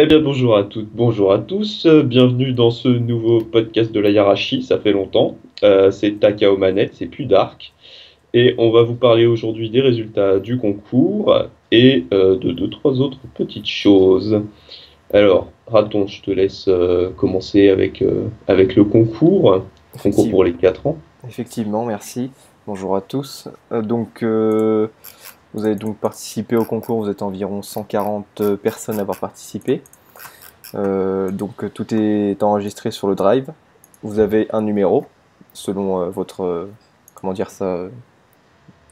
Eh bien, bonjour à toutes, bonjour à tous. Bienvenue dans ce nouveau podcast de la hiérarchie. Ça fait longtemps. C'est Taka aux manettes, c'est plus Dark. Et on va vous parler aujourd'hui des résultats du concours et de deux, trois autres petites choses. Alors, Raton, je te laisse commencer avec le concours. Concours Effectivement, pour les 4 ans. effectivement, merci. Bonjour à tous. Vous avez donc participé au concours, vous êtes environ 140 personnes à avoir participé. Tout est enregistré sur le Drive. Vous avez un numéro, selon comment dire ça,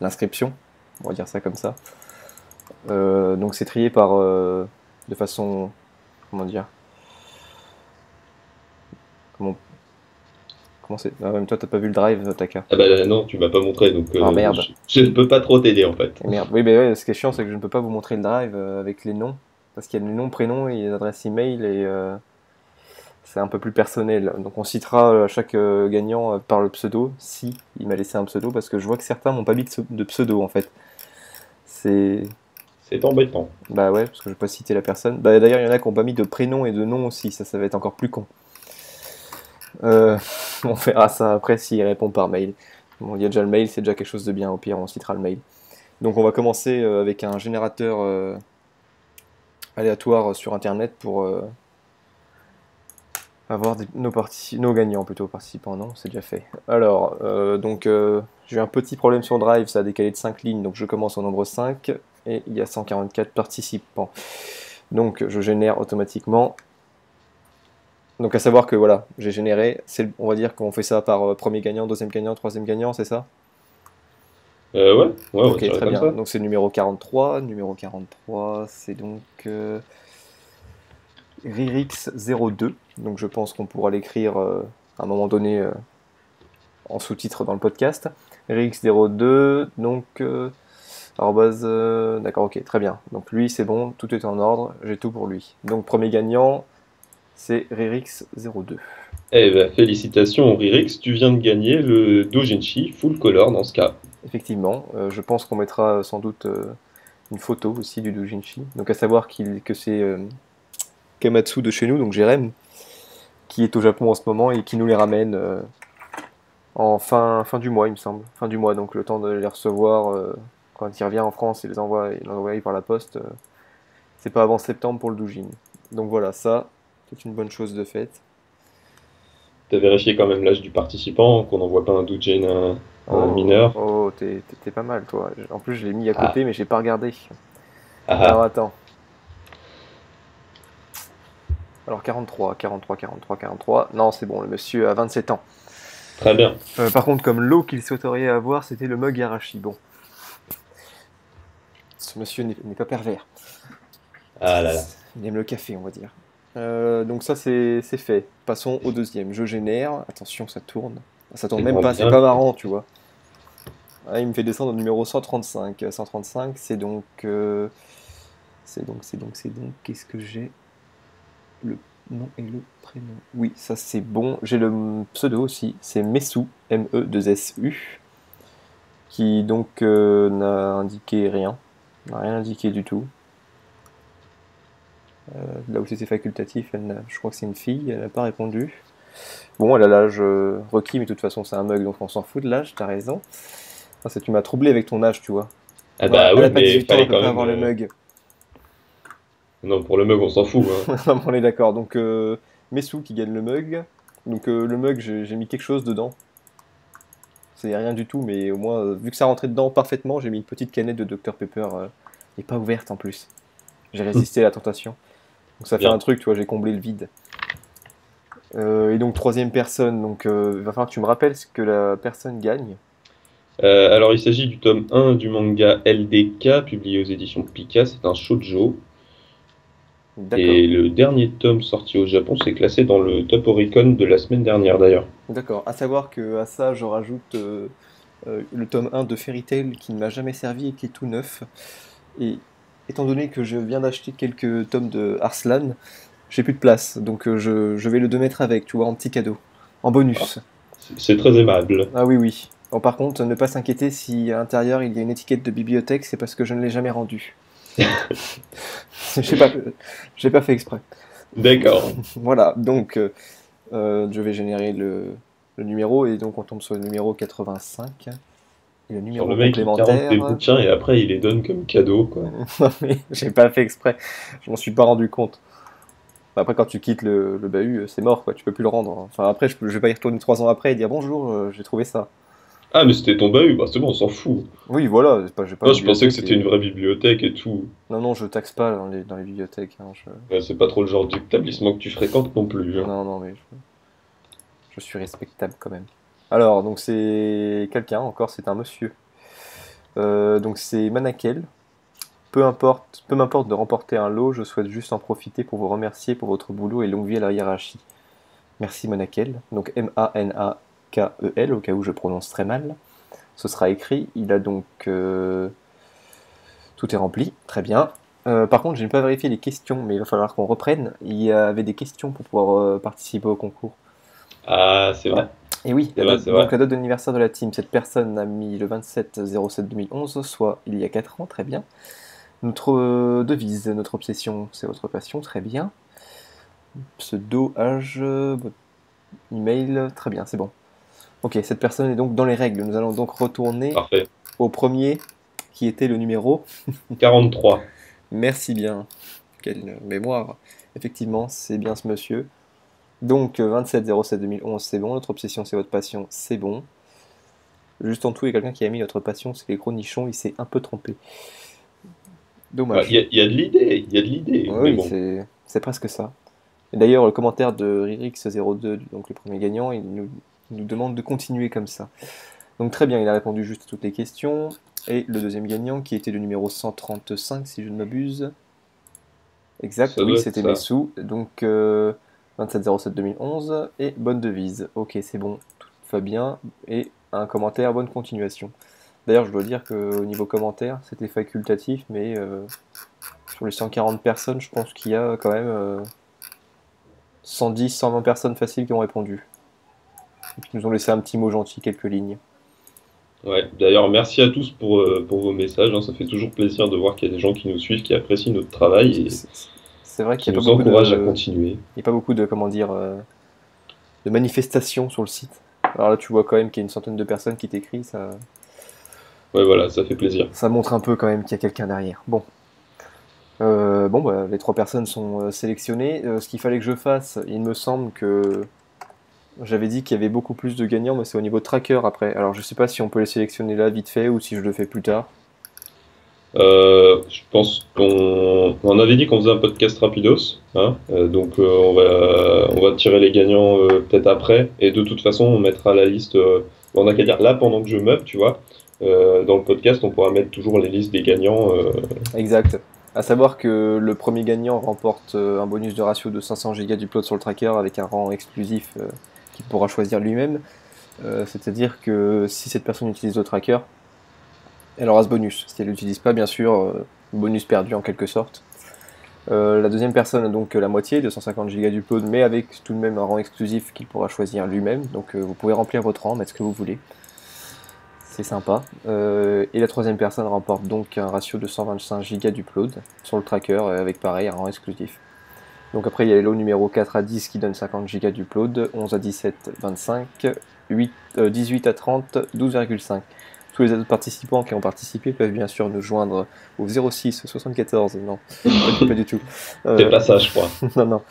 l'inscription, on va dire ça comme ça. Donc c'est trié de façon, comment dire, comment, comment c'est. Ah, même toi, t'as pas vu le Drive, Taka. Ah bah non, tu m'as pas montré, donc Ah merde. je ne peux pas trop t'aider en fait. Et merde. Oui, mais ouais, ce qui est chiant, c'est que je ne peux pas vous montrer le drive avec les noms. Parce qu'il y a les noms, prénoms et les adresses email et c'est un peu plus personnel. Donc on citera chaque gagnant par le pseudo, si il m'a laissé un pseudo, parce que je vois que certains m'ont pas mis de pseudo en fait. C'est. C'est embêtant. Bah ouais, parce que je vais pas citer la personne. Bah d'ailleurs, il y en a qui ont pas mis de prénom et de nom aussi, ça va être encore plus con. Euh, on verra ça après s'il répond par mail. Bon, il y a déjà le mail, c'est déjà quelque chose de bien, au pire on citera le mail. Donc on va commencer avec un générateur aléatoire sur internet pour avoir nos gagnants plutôt, participants, non, c'est déjà fait. Alors, j'ai eu un petit problème sur Drive, ça a décalé de 5 lignes, donc je commence au nombre 5 et il y a 144 participants. Donc je génère automatiquement. Donc à savoir que voilà, j'ai généré, on va dire qu'on fait ça par premier gagnant, deuxième gagnant, troisième gagnant, c'est ça? Ouais, on va Ok, tirer très comme bien. ça. Donc c'est le numéro 43. Numéro 43, c'est donc Ririx02. Donc je pense qu'on pourra l'écrire à un moment donné en sous-titre dans le podcast. Ririx02, donc d'accord, ok, très bien. Donc lui, c'est bon, tout est en ordre, j'ai tout pour lui. Donc premier gagnant, c'est Ririx02. Eh ben, félicitations Ririx, tu viens de gagner le Dojinshi Full Color dans ce cas. Effectivement, je pense qu'on mettra sans doute une photo aussi du doujinshi. Donc à savoir que c'est Kamatsu de chez nous, donc Jérém, qui est au Japon en ce moment et qui nous les ramène en fin du mois, il me semble. Fin du mois, donc le temps de les recevoir quand il revient en France, il les envoie par la poste. C'est pas avant septembre pour le doujin. Donc voilà, ça, c'est une bonne chose de faite. T'as vérifié quand même l'âge du participant, qu'on n'envoie pas un doujin à un Oh, mineur. oh, t'es pas mal, toi. En plus, je l'ai mis à Ah, côté, mais j'ai pas regardé. ah, Alors ah. attends. Alors 43, 43, 43, 43. Non, c'est bon, le monsieur a 27 ans. Très bien. Par contre, comme l'eau qu'il souhaiterait avoir, c'était le mug Arashi. Bon, ce monsieur n'est pas pervers. Ah là là. Il aime le café, on va dire. Donc ça, c'est fait. Passons au deuxième. Je génère. Attention, ça tourne. Ça tourne même J'aimerais pas, c'est bien. pas marrant, tu vois. Ah, il me fait descendre au numéro 135. 135, Qu'est-ce que j'ai? Le nom et le prénom. Oui, ça c'est bon. J'ai le pseudo aussi. C'est Mesu, M-E-2-S-U, qui donc n'a indiqué rien. N'a rien indiqué du tout. Là où c'était facultatif, je crois que c'est une fille, elle n'a pas répondu. Bon, elle a l'âge requis, mais de toute façon, c'est un mug, donc on s'en fout de l'âge, t'as raison. Ah, tu m'as troublé avec ton âge, tu vois. Ah Ouais, bah elle oui, a pas mais 18 ans, elle fallait peut quand pas même. avoir le mug. Non, pour le mug, on s'en fout, hein. On est d'accord. Donc, Messou qui gagne le mug. Donc, le mug, j'ai mis quelque chose dedans. C'est rien du tout, mais au moins, vu que ça rentrait dedans parfaitement, j'ai mis une petite canette de Dr Pepper, et pas ouverte en plus. J'ai résisté à la tentation. Donc, ça fait un Bien. truc, tu vois, j'ai comblé le vide. Et donc, troisième personne, donc, il va falloir que tu me rappelles ce que la personne gagne. Alors, il s'agit du tome 1 du manga LDK, publié aux éditions Pika. C'est un shoujo. D'accord. Et le dernier tome sorti au Japon s'est classé dans le top Oricon de la semaine dernière, d'ailleurs. D'accord. À savoir que à ça, je rajoute le tome 1 de Fairy Tail qui ne m'a jamais servi et qui est tout neuf. Et étant donné que je viens d'acheter quelques tomes de Arslan, j'ai plus de place. Donc je vais le 2 mettre avec, tu vois, en petit cadeau. En Ah, bonus. c'est très aimable. Ah oui, oui. Bon, par contre, ne pas s'inquiéter si à l'intérieur il y a une étiquette de bibliothèque, c'est parce que je ne l'ai jamais rendu. J'ai pas fait exprès. D'accord. Voilà, donc je vais générer le numéro et donc on tombe sur le numéro 85. Et le Genre le numéro mec il carotte tes complémentaire. bouquins et après il les donne comme cadeau, quoi. Non, mais j'ai pas fait exprès, je m'en suis pas rendu compte. Après, quand tu quittes le bahut, c'est mort, quoi, tu peux plus le rendre. Enfin, après, je vais pas y retourner 3 ans après et dire bonjour, j'ai trouvé ça. Ah, mais c'était ton bahut, bah c'est bon, on s'en fout. Oui, voilà, j'ai pas Moi, une je pensais que bibliothèque c'était une et. vraie bibliothèque et tout. Non, non, je taxe pas dans les bibliothèques, hein, Ouais, c'est pas trop le genre d'établissement que tu fréquentes non plus, hein. Non, non, mais je suis respectable quand même. Alors, donc c'est quelqu'un, encore, c'est un monsieur. Donc c'est Manakel. Peu m'importe de remporter un lot, je souhaite juste en profiter pour vous remercier pour votre boulot et longue vie à la hiérarchie. Merci Manakel. Donc Manakel, au cas où je prononce très mal. Ce sera écrit. Il a donc. Tout est rempli. Très bien. Par contre, je n'ai pas vérifié les questions, mais il va falloir qu'on reprenne. Il y avait des questions pour pouvoir participer au concours. Ah, c'est vrai, Et oui, c'est vrai, c'est donc vrai. la date d'anniversaire de la team, cette personne a mis le 27/07/2011, soit il y a 4 ans, très bien. Notre devise, notre obsession, c'est votre passion, très bien. Pseudo, âge, email, très bien, c'est bon. Ok, cette personne est donc dans les règles. Nous allons donc retourner Parfait. au premier, qui était le numéro. 43. Merci bien. Quelle mémoire. Effectivement, c'est bien ce monsieur. Donc 27/07/2011, c'est bon. Notre obsession, c'est votre passion, c'est bon. Juste en dessous, il y a quelqu'un qui a mis notre passion, c'est les gros nichons, il s'est un peu trompé. Bah, Dommage. il y a de l'idée, il y a de l'idée, mais Oui, bon. c'est presque ça. Et d'ailleurs, le commentaire de Ririx02, donc le premier gagnant, il nous demande de continuer comme ça. Donc très bien, il a répondu juste à toutes les questions. Et le deuxième gagnant, qui était le numéro 135, si je ne m'abuse. Exact, Ça oui, doit être c'était ça. Messou. Donc 27/07/2011. Et bonne devise. Ok, c'est bon, tout va bien. Et un commentaire, bonne continuation. D'ailleurs, je dois dire qu'au niveau commentaire, c'était facultatif, mais sur les 140 personnes, je pense qu'il y a quand même 110, 120 personnes faciles qui ont répondu. Et qui nous ont laissé un petit mot gentil, quelques lignes. Ouais, d'ailleurs, merci à tous pour vos messages, hein. Ça fait toujours plaisir de voir qu'il y a des gens qui nous suivent, qui apprécient notre travail et C'est vrai qui qu'il n'y a pas nous beaucoup encouragent à de, continuer. il y a pas beaucoup de, comment dire, de manifestations sur le site. Alors là, tu vois quand même qu'il y a une centaine de personnes qui t'écrivent, Ouais, voilà, ça fait plaisir. ça montre un peu quand même qu'il y a quelqu'un derrière. Bon. Bon, bah, les 3 personnes sont sélectionnées. Ce qu'il fallait que je fasse, il me semble que j'avais dit qu'il y avait beaucoup plus de gagnants, mais c'est au niveau tracker après. Alors je sais pas si on peut les sélectionner là vite fait ou si je le fais plus tard. Je pense on avait dit qu'on faisait un podcast rapidos, hein, donc on va tirer les gagnants peut-être après, et de toute façon on mettra la liste, on n'a qu'à dire là pendant que je meuble, tu vois, dans le podcast on pourra mettre toujours les listes des gagnants. Exact. À savoir que le premier gagnant remporte un bonus de ratio de 500 Go d'upload sur le tracker avec un rang exclusif qu'il pourra choisir lui-même. C'est-à-dire que si cette personne utilise le tracker, elle aura ce bonus. Si elle l'utilise pas, bien sûr, bonus perdu en quelque sorte. La deuxième personne a donc la moitié, 250 Go d'upload, mais avec tout de même un rang exclusif qu'il pourra choisir lui-même. Donc vous pouvez remplir votre rang, mettre ce que vous voulez. C'est sympa. Et la troisième personne remporte donc un ratio de 125 Go d'upload sur le tracker avec pareil un rang exclusif. Donc après il y a les lots numéro 4 à 10 qui donnent 50 Go d'upload, 11 à 17 25, 18 à 30 12,5. Tous les autres participants qui ont participé peuvent bien sûr nous joindre au 06 74, non, pas du tout. C'est Euh, pas ça, je crois. non, non.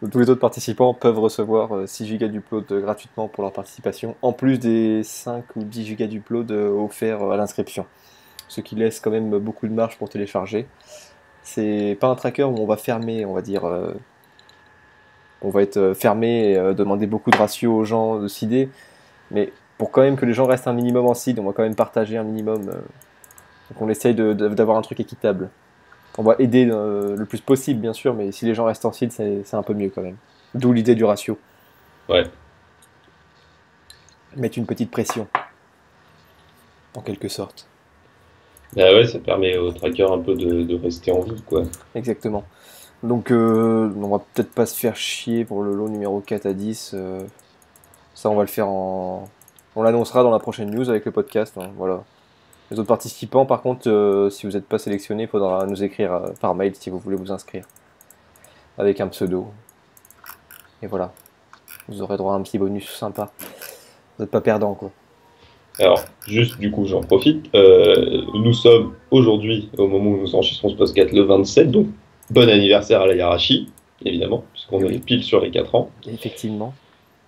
Tous les autres participants peuvent recevoir 6 Go d'upload gratuitement pour leur participation, en plus des 5 ou 10 Go d'upload offerts à l'inscription. Ce qui laisse quand même beaucoup de marge pour télécharger. C'est pas un tracker où on va fermer, on va dire, on va être fermé et demander beaucoup de ratios aux gens de seeder, mais pour quand même que les gens restent un minimum en seed, on va quand même partager un minimum. Donc on essaye d'avoir un truc équitable. On va aider le plus possible, bien sûr, mais si les gens restent en seed, c'est un peu mieux quand même. D'où l'idée du ratio. Ouais. Mettre une petite pression, en quelque sorte. Ah ouais, ça permet au tracker un peu de rester en vie, quoi. Exactement. Donc on va peut-être pas se faire chier pour le lot numéro 4 à 10. Ça, on va le faire en. On l'annoncera dans la prochaine news avec le podcast, hein, voilà. Les autres participants, par contre, si vous n'êtes pas sélectionné, il faudra nous écrire par mail si vous voulez vous inscrire. Avec un pseudo. Et voilà. Vous aurez droit à un petit bonus sympa. Vous n'êtes pas perdant, quoi. Alors, juste du coup, j'en profite. Nous sommes aujourd'hui, au moment où nous enregistrons ce podcast, le 27, donc bon anniversaire à la hiérarchie, évidemment, puisqu'on Eh est oui. pile sur les 4 ans. Effectivement.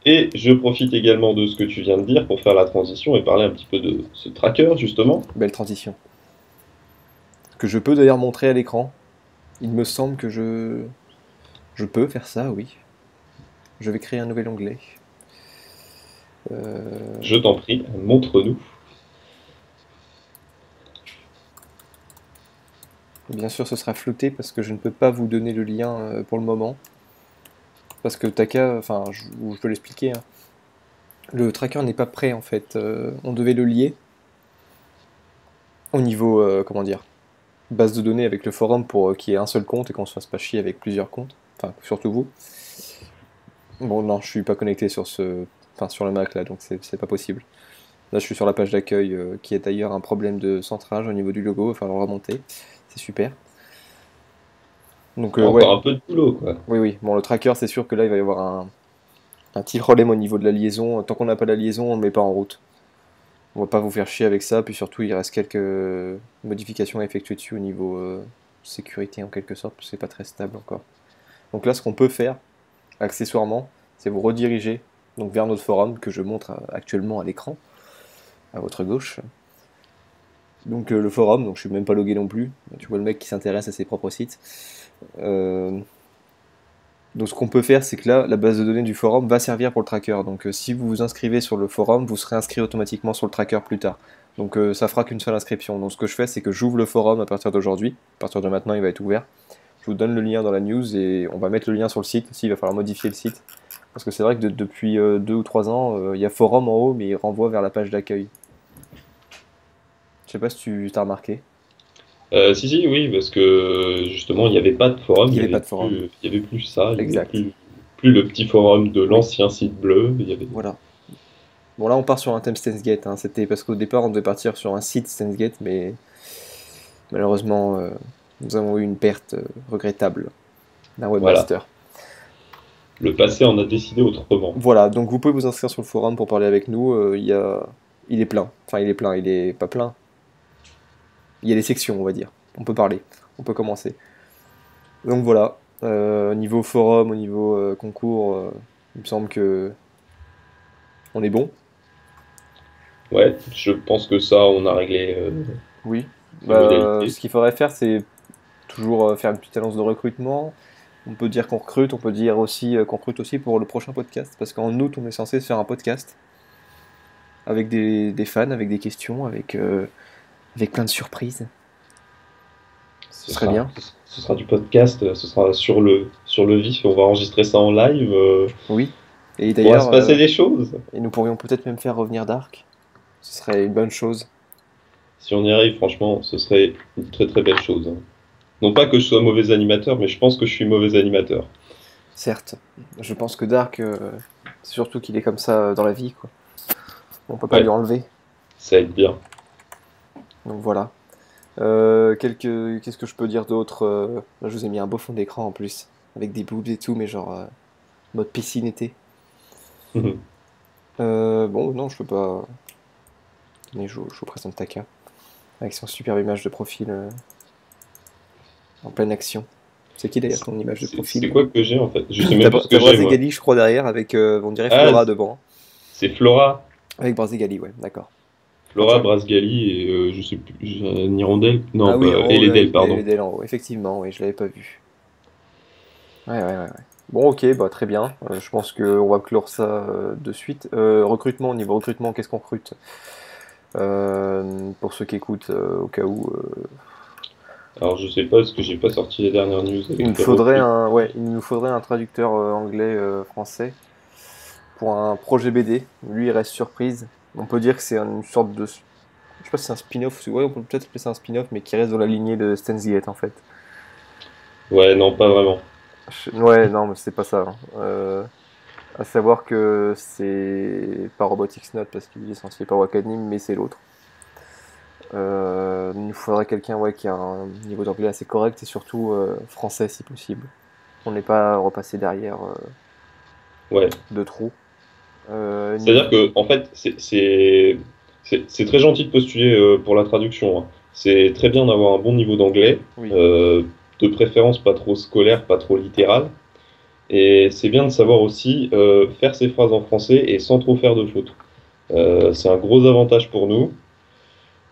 Et je profite également de ce que tu viens de dire pour faire la transition et parler un petit peu de ce tracker, justement. Belle transition. Que je peux d'ailleurs montrer à l'écran. Il me semble que je peux faire ça, oui. Je vais créer un nouvel onglet. Je t'en prie, montre-nous. Bien sûr, ce sera flouté parce que je ne peux pas vous donner le lien pour le moment. Parce que Taka, enfin, je peux l'expliquer, hein. Le tracker n'est pas prêt en fait. On devait le lier au niveau, comment dire, base de données avec le forum pour qu'il y ait un seul compte et qu'on se fasse pas chier avec plusieurs comptes. Enfin, surtout vous. Bon, non, je suis pas connecté sur sur le Mac là, donc c'est pas possible. Là, je suis sur la page d'accueil qui est d'ailleurs un problème de centrage au niveau du logo. Il va falloir le remonter. C'est super. Donc, Encore ouais, un peu de boulot, quoi. oui, oui. Bon, le tracker, c'est sûr que là, il va y avoir un petit problème au niveau de la liaison. Tant qu'on n'a pas la liaison, on ne le met pas en route. On va pas vous faire chier avec ça, puis surtout il reste quelques modifications à effectuer dessus au niveau sécurité en quelque sorte, parce que c'est pas très stable encore. Donc là ce qu'on peut faire, accessoirement, c'est vous rediriger donc vers notre forum que je montre actuellement à l'écran, à votre gauche. Donc le forum, donc je suis même pas logué non plus, tu vois le mec qui s'intéresse à ses propres sites. Euh, Donc ce qu'on peut faire, c'est que là, la base de données du forum va servir pour le tracker. Donc si vous vous inscrivez sur le forum, vous serez inscrit automatiquement sur le tracker plus tard. Donc ça fera qu'une seule inscription. Donc ce que je fais, c'est que j'ouvre le forum à partir d'aujourd'hui. À partir de maintenant, il va être ouvert. Je vous donne le lien dans la news et on va mettre le lien sur le site aussi. Il va falloir modifier le site. Parce que c'est vrai que depuis 2 ou 3 ans, il y a forum en haut, mais il renvoie vers la page d'accueil. Je sais pas si tu t'as remarqué. Si, si, oui, parce que justement, il n'y avait pas de forum, Il n'y avait pas de forum. il y avait plus ça, il n'y avait Exact. plus le petit forum de Oui, l'ancien site bleu. Il y avait... voilà. Bon là on part sur un thème StanceGate, hein. C'était parce qu'au départ on devait partir sur un site StanceGate, mais malheureusement nous avons eu une perte regrettable d'un Voilà, webmaster. le passé en a décidé autrement. Voilà, donc vous pouvez vous inscrire sur le forum pour parler avec nous. Il est plein, enfin il est plein, il est pas plein. Il y a des sections on va dire. On peut parler, on peut commencer. Donc voilà, au niveau forum, au niveau concours, il me semble que on est bon. Ouais, je pense que ça, on a réglé Oui. les modalités. Ce qu'il faudrait faire c'est toujours faire une petite annonce de recrutement. On peut dire qu'on recrute, on peut dire aussi qu'on recrute aussi pour le prochain podcast, parce qu'en août, on est censé se faire un podcast avec des fans, avec des questions, avec plein de surprises. Ce Ce serait sera, bien. ce sera du podcast, ce sera sur le vif, on va enregistrer ça en live. Oui. Et Il pourra d'ailleurs, se passer des choses. et nous pourrions peut-être même faire revenir Dark. Ce serait une bonne chose. Si on y arrive, franchement, ce serait une très très belle chose, hein. Non pas que je sois mauvais animateur, mais je pense que je suis mauvais animateur. Certes, je pense que Dark, c'est surtout qu'il est comme ça dans la vie, quoi. On peut pas lui Ouais, enlever. ça aide bien. Donc voilà. Qu'est-ce que je peux dire d'autre? Là, je vous ai mis un beau fond d'écran en plus, avec des boobs et tout, mais genre mode piscine été. Bon, non, je peux pas. Mais je vous présente Taka, avec son superbe image de profil en pleine action. C'est qui d'ailleurs ton image de C'est profil? quoi que j'ai en fait? Je sais même plus ce T'as que j'ai moi. Brazegali, je crois, derrière, avec, on dirait Ah, Flora devant. c'est Flora. Avec Brazegali, ouais, d'accord. Quand tu Flora regardes- Brasgali et je sais plus, Nirondelle? Ah Non, oui, en pas, haut, Eledel, il y a pardon. les Dell en haut, effectivement, oui, je l'avais pas vu. Ouais, ouais, ouais, ouais. Bon, ok, bah très bien. Je pense qu'on va clore ça de suite. Recrutement, au niveau recrutement, qu'est-ce qu'on recrute? Pour ceux qui écoutent, au cas où, Alors je sais pas parce que j'ai pas sorti les dernières news il me avec les faudrait recrues. ouais, il nous faudrait un traducteur anglais-français pour un projet BD. Lui, il reste surprise. On peut dire que c'est une sorte de, je sais pas si c'est un spin-off. Ouais, on peut peut-être appeler ça un spin-off, mais qui reste dans la lignée de Steins Gate en fait. Ouais, non, pas vraiment. Ouais, non, mais c'est pas ça, hein. À savoir que c'est pas Robotics Note parce qu'il est licencié par Wakanim, mais c'est l'autre. Il nous faudrait quelqu'un qui a un niveau d'anglais assez correct et surtout français si possible. On n'est pas repassé derrière Ouais. de trop. C'est-à-dire que, en fait, c'est très gentil de postuler pour la traduction, hein. C'est très bien d'avoir un bon niveau d'anglais, Oui, euh, de préférence pas trop scolaire, pas trop littéral. Et c'est bien de savoir aussi faire ses phrases en français et sans trop faire de fautes. C'est un gros avantage pour nous.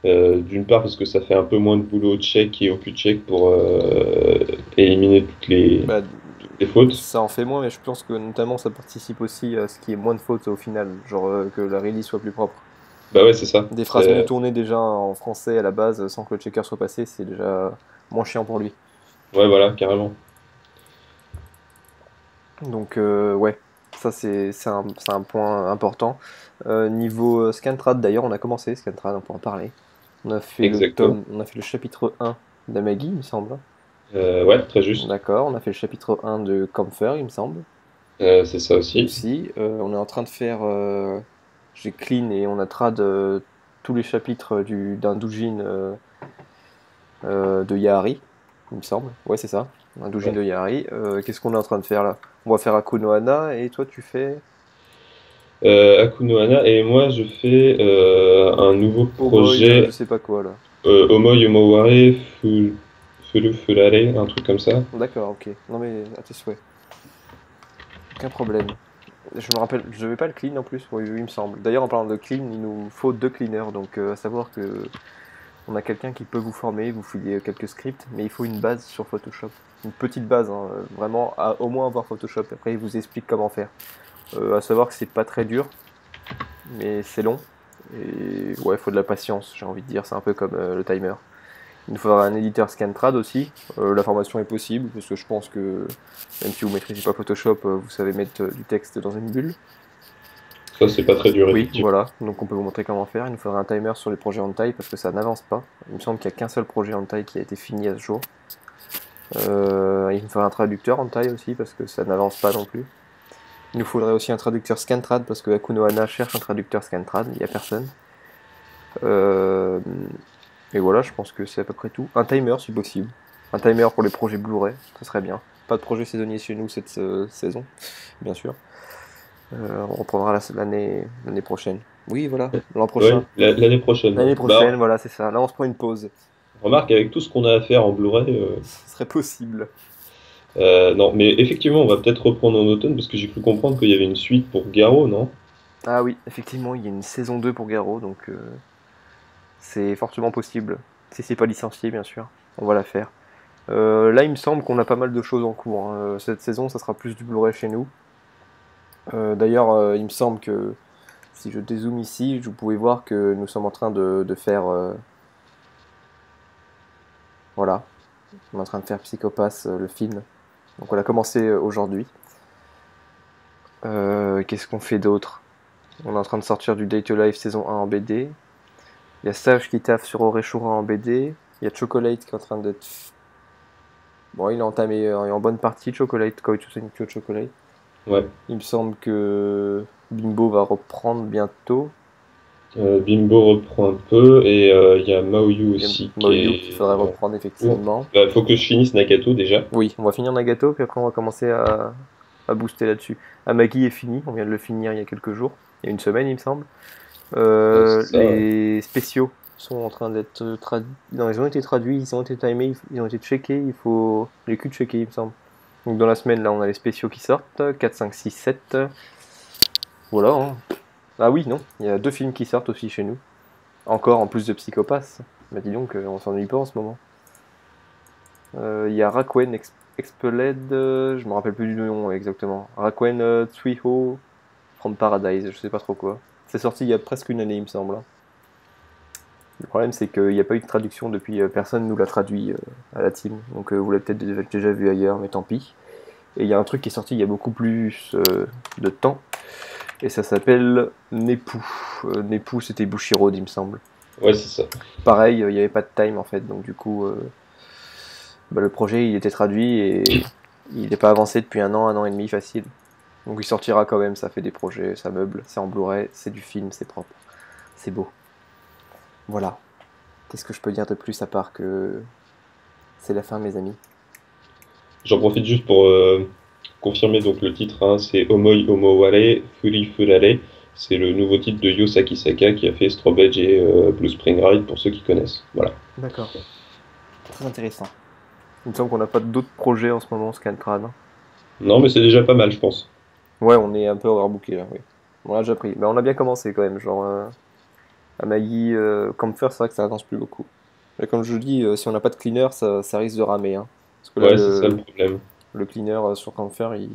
D'une part parce que ça fait un peu moins de boulot au tchèque et au cul-tchèque pour éliminer bah, toutes les fautes. ça en fait moins, mais je pense que notamment ça participe aussi à ce qui est moins de fautes au final, genre que la release soit plus propre. Bah ouais, c'est ça. Des phrases mieux tournées déjà en français à la base sans que le checker soit passé, c'est déjà moins chiant pour lui. Ouais, voilà, carrément. Donc ouais, ça c'est un point important. Niveau Scantrad d'ailleurs, on a commencé Scantrad, on peut en parler. Exactement. On a fait le chapitre 1 d'Amagi, il me semble. Ouais, très juste. D'accord, on a fait le chapitre 1 de Comfer, il me semble. C'est ça aussi. Aussi, on est en train de faire. J'ai clean et on a trad tous les chapitres d'un doujin de Yahari, il me semble. Ouais, c'est ça, un doujin Ouais. de Yahari. Qu'est-ce qu'on est en train de faire là? On va faire Akuno Hana et toi tu fais Akuno et moi je fais un nouveau Omoy, je projet sais pas quoi là. Omoy Omoware Fulu Fulare, un truc comme ça. D'accord, ok. Non mais à tes souhaits. Aucun problème. Je me rappelle, je vais pas le clean en plus, oui, oui, il me semble. D'ailleurs, en parlant de clean, il nous faut 2 cleaners, donc à savoir que on a quelqu'un qui peut vous former, vous filer quelques scripts, mais il faut une base sur Photoshop. Une petite base, hein, vraiment, au moins avoir Photoshop. Après, il vous explique comment faire. À savoir que c'est pas très dur, mais c'est long. Et ouais, il faut de la patience, j'ai envie de dire. C'est un peu comme le timer. Il nous faudra un éditeur Scantrad aussi. La formation est possible, parce que je pense que même si vous maîtrisez pas Photoshop, vous savez mettre du texte dans une bulle. Ça, c'est pas très dur, Oui, effectivement. voilà, donc on peut vous montrer comment faire. Il nous faudra un timer sur les projets en taille parce que ça n'avance pas. Il me semble qu'il n'y a qu'un seul projet en taille qui a été fini à ce jour. Il nous faudra un traducteur en taille aussi parce que ça n'avance pas non plus. Il nous faudrait aussi un traducteur Scantrad parce que Akunohana cherche un traducteur Scantrad, il n'y a personne. Euh, et voilà, je pense que c'est à peu près tout. Un timer si possible. Un timer pour les projets Blu-ray, ça serait bien. Pas de projet saisonnier chez nous cette saison, bien sûr. On reprendra l'année prochaine. Oui, voilà, l'an prochain. Ouais, l'année prochaine. L'année Bah, prochaine, voilà, c'est ça. Là, on se prend une pause. remarque, avec tout ce qu'on a à faire en Blu-ray, Ce serait possible. non, mais effectivement, on va peut-être reprendre en automne parce que j'ai cru comprendre qu'il y avait une suite pour Garo, non? Ah oui, effectivement, il y a une saison 2 pour Garo, donc c'est fortement possible. Si c'est pas licencié, bien sûr, on va la faire. Là, il me semble qu'on a pas mal de choses en cours, hein. Cette saison, ça sera plus du Blu-ray chez nous. D'ailleurs, il me semble que si je dézoome ici, vous pouvez voir que nous sommes en train de faire. Voilà, on est en train de faire Psychopass, le film. Donc on a commencé aujourd'hui. Qu'est-ce qu'on fait d'autre? On est en train de sortir du Day to Life saison 1 en BD. Il y a Sage qui taffe sur Oreshura en BD. Il y a Chocolate qui est en train d'être. Bon, il est entamé en bonne partie, Chocolate, Koichi Senkyo Chocolate. Ouais. Il me semble que Bimbo va reprendre bientôt. Bimbo reprend un peu et il y a Maoyu Il y a aussi qui Maoyu qu'il est faudrait en reprendre cours. effectivement. Bah, faut que je finisse Nagato déjà. Oui, on va finir Nagato, puis après on va commencer à booster là-dessus. Amagi est fini, on vient de le finir il y a quelques jours. Il y a une semaine, il me semble. C'est ça, ouais. Les spéciaux sont en train d'être traduits. Non, ils ont été traduits, ils ont été timés, ils ont été checkés. Il faut les culs checker, il me semble. Donc dans la semaine, là, on a les spéciaux qui sortent 4, 5, 6, 7. Voilà, hein. Ah oui, non, il y a 2 films qui sortent aussi chez nous. Encore en plus de Psychopass. Bah dis donc, on s'ennuie pas en ce moment. Il y a Rakuen Expelled, je me rappelle plus du nom exactement. Rakuen Tsuiho from Paradise, je sais pas trop quoi. C'est sorti il y a presque une année, il me semble, hein. Le problème, c'est qu'il n'y a pas eu de traduction depuis, personne nous l'a traduit à la team. Donc vous l'avez peut-être déjà vu ailleurs, mais tant pis. Et il y a un truc qui est sorti il y a beaucoup plus de temps, et ça s'appelle Nepu. Nepu, c'était Bushiroad, il me semble. Ouais, c'est ça. Pareil, il n'y avait pas de time en fait, donc du coup, bah, le projet il était traduit et il n'est pas avancé depuis un an et demi facile. Donc il sortira quand même, ça fait des projets, ça meuble, c'est en Blu-ray, c'est du film, c'est propre, c'est beau. Voilà. Qu'est-ce que je peux dire de plus à part que c'est la fin, mes amis? J'en profite juste pour confirmer donc le titre, hein, c'est Omoi Omoware Furi Furare. C'est le nouveau titre de Yo Sakisaka qui a fait Strawberry et Blue Spring Ride pour ceux qui connaissent. Voilà. D'accord. Très intéressant. Il me semble qu'on n'a pas d'autres projets en ce moment, Scancrad. Non, mais c'est déjà pas mal, je pense. Ouais, on est un peu overbooké là, oui. On l'a déjà pris. Mais on a bien commencé quand même. Genre, à Maggie, Comfort, c'est vrai que ça avance plus beaucoup. Mais comme je dis, si on n'a pas de cleaner, ça risque de ramer, hein. Parce que là, Ouais, c'est ça le problème. le cleaner sur Comfort, il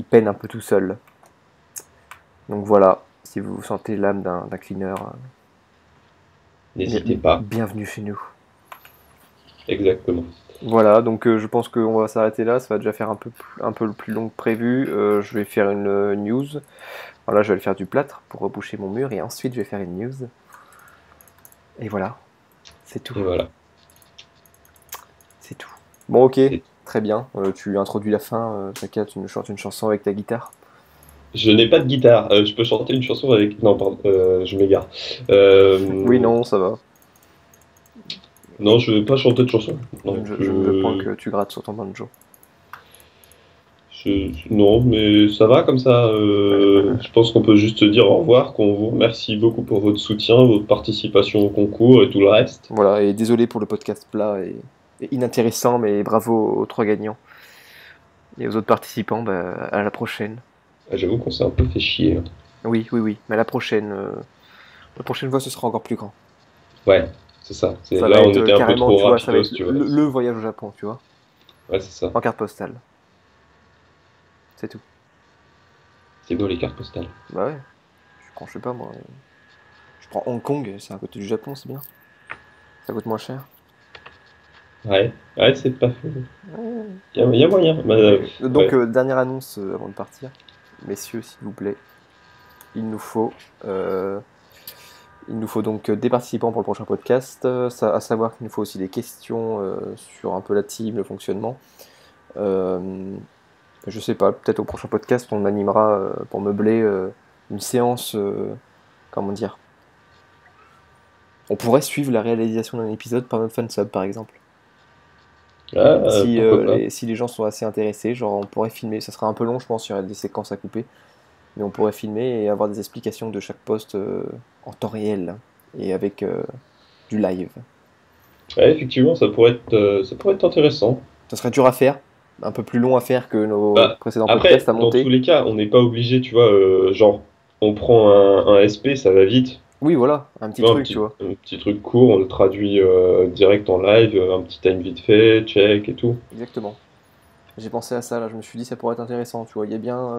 peine un peu tout seul. Donc voilà, si vous sentez l'âme d'un cleaner, N'hésitez pas. bienvenue chez nous. Exactement. Voilà, donc je pense qu'on va s'arrêter là. Ça va déjà faire un peu plus long que prévu. Je vais faire une news. Voilà, je vais aller faire du plâtre pour reboucher mon mur et ensuite je vais faire une news. Et voilà, c'est tout. Et voilà. C'est tout. Bon, ok, C'est- très bien. Tu introduis la fin. Taka, tu nous chantes une chanson avec ta guitare. Je n'ai pas de guitare. Je peux chanter une chanson avec. Non, pardon, je m'égare. Oui, Euh, non, ça va. Non, je ne vais pas chanter de chanson. Non, Je ne veux point que tu grattes sur ton banjo. non, mais ça va comme ça. Je pense qu'on peut juste se dire au revoir, qu'on vous remercie beaucoup pour votre soutien, votre participation au concours et tout le reste. Voilà, et désolé pour le podcast plat et inintéressant, mais bravo aux trois gagnants. Et aux autres participants, bah, à la prochaine. Ah, j'avoue qu'on s'est un peu fait chier, hein. Oui, oui, oui, mais à la prochaine fois, ce sera encore plus grand. Ouais, c'est ça. Ça va Là, on être était un peu carrément, trop tu vois, ça va rapidos, être tu vois. le voyage au Japon, tu vois, Ouais, c'est ça. en carte postale. C'est tout. C'est beau les cartes postales. Bah ouais, je prends, je sais pas moi, je prends Hong Kong, c'est à côté du Japon, c'est bien. Ça coûte moins cher. Ouais, ouais, c'est pas faux. Il y a moyen. Bah, Donc, ouais. dernière annonce avant de partir. Messieurs, s'il vous plaît, il nous faut, euh, il nous faut donc des participants pour le prochain podcast. À savoir qu'il nous faut aussi des questions sur un peu la team, le fonctionnement. Euh, je sais pas, peut-être au prochain podcast, on animera pour meubler une séance. Comment dire? On pourrait suivre la réalisation d'un épisode par notre fansub, par exemple. Ah, pourquoi pas. Si les gens sont assez intéressés, genre on pourrait filmer, ça sera un peu long, je pense, il y aurait des séquences à couper, mais on pourrait filmer et avoir des explications de chaque post en temps réel et avec du live. Ouais, effectivement, ça pourrait être intéressant. Ça serait dur à faire, un peu plus long à faire que nos Bah, précédents podcasts après, à dans tous monter. les cas, on n'est pas obligé, tu vois, genre, on prend un SP, ça va vite. Oui, voilà, un Tu petit vois, truc, tu vois. un petit truc court, on le traduit direct en live, un petit time vite fait, check et tout. Exactement. J'ai pensé à ça, là, je me suis dit ça pourrait être intéressant, tu vois. Il y a bien